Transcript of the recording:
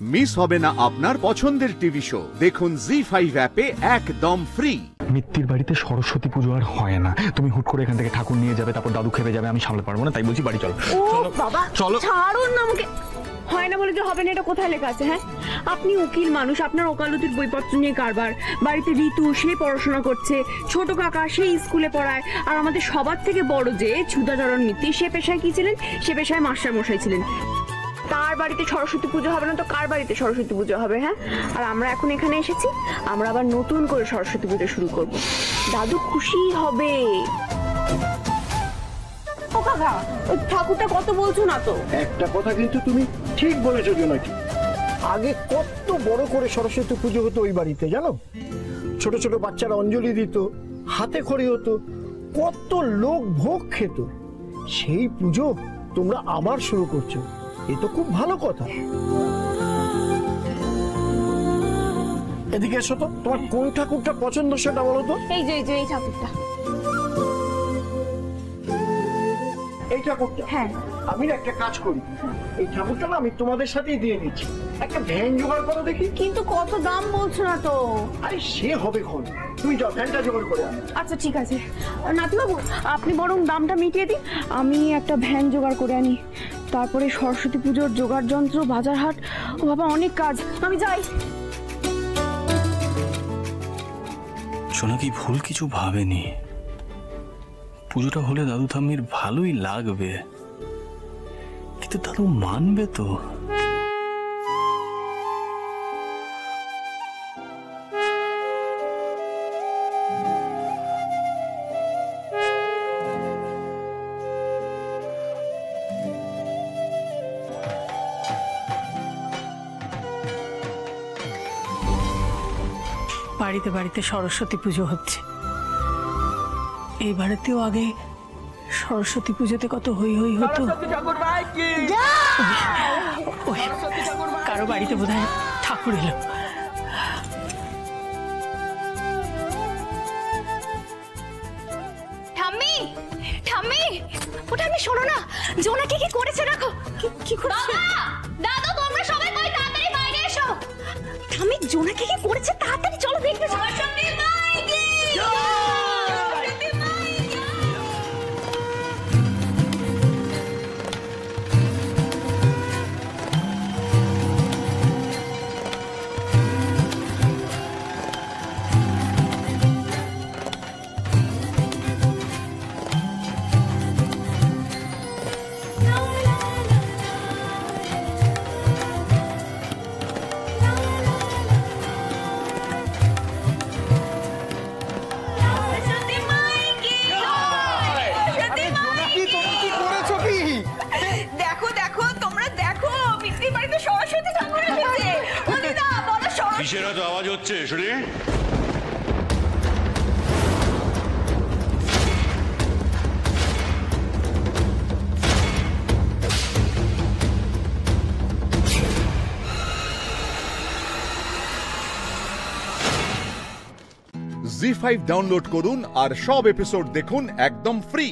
Miss হবে না আপনার পছন্দের টিভি শো। দেখুন জি5 অ্যাপে একদম ফ্রি। মিত্তির বাড়িতে সরস্বতী পুজো আর হয় না। তুমি হুট করে এখান থেকে ঠাকুর নিয়ে যাবে, তারপর দাদু খেপে যাবে, আমি সামলাতে পারবো না। তাই বলছি বাড়ি চলো। ও বাবা চলো। ছাড়ুন না আমাকে। হয় না বলে যে হবে না, এটা কোথায় লেখা আছে? হ্যাঁ, আপনি উকিল মানুষ, আপনার ওকালতির বইপত্র নিয়ে কারবার। বাড়িতে ঋতু, সে পড়াশোনা করছে, ছোট কাকা সেই স্কুলে পড়ায়, আর আমাদের সবার থেকে বড় যে ছুদাচরণ মিত্তি, সে পেশায় কি ছিলেন? সে পেশায় মাস্টার মশাই ছিলেন। তার বাড়িতে সরস্বতী পুজো হবে না তো কার বাড়িতে সরস্বতী পুজো হবে? হ্যাঁ, আর আমরা এখন এখানে এসেছি, আমরা আবার নতুন করে সরস্বতী পুজো শুরু করব। দাদু খুশি হবে। ও কাকা, ওই ঠাকুরটা কত বলছো না তো? একটা কথা কিন্তু তুমি ঠিক বলেছো জোনাকি। আগে কত বড় করে সরস্বতী পুজো হতো ওই বাড়িতে, জানো? ছোট ছোট বাচ্চারা অঞ্জলি দিত, হাতে খড়ি হতো, কত লোক ভোগ খেত। সেই পুজো তোমরা আবার শুরু করছো, এ তো খুব ভালো কথা। এদিকে এসো তো, তোমার কোন ঠাকুরটা পছন্দ সেটা বলো তো। এই যে এই ঠাকুরটা। এই ঠাকুরটা? হ্যাঁ। আমি একটা কাজ করি, এই ঠাকুরটা না আমি তোমাদের সাথেই দিয়ে নিচ্ছি। একটা ভ্যান জোগাড় করো দেখি। কিন্তু কত দাম বলছো না তো? আরে সে হবে খন, তুমি যাও ভ্যানটা জোগাড় করে আনো। আচ্ছা ঠিক আছে নাতিবাবু, আপনি বরং দামটা মিটিয়ে দিন, আমি একটা ভ্যান জোগাড় করে আনি। তারপরে সরস্বতী পুজোর জোগাড় যন্ত্র, বাজার হাট, ও বাবা অনেক কাজ, আমি যাই। সোনাকি ভুল কিছু ভাবেনি। পুজোটা হলে দাদু ঠাম্মির ভালোই লাগবে, কিন্তু দাদু মানবে তো? বাড়িতে বাড়িতে সরস্বতী পুজো হচ্ছে। এই বাড়িতেও আগে সরস্বতী পুজোতে কত হই হই হতো। কারো বাড়িতে বোধহয় ঠাকুর এলো। ঠাম্মি, ঠাম্মি, ও ঠাম্মি শোনো না, জোনাকি কি করেছে দেখো। কি করেছে? দাদু তোমরা সবাই কই, তাড়াতাড়ি বাইরে এসো। ঠাম্মি জোনাকি কি করেছে, তাড়াতাড়ি চলো দেখতে যাও। সরস্বতী মাই কি সরস্বতী মাই কি। কিসের এত আওয়াজ হচ্ছে শুনি? জি5 ডাউনলোড করুন আর সব এপিসোড দেখুন একদম ফ্রি।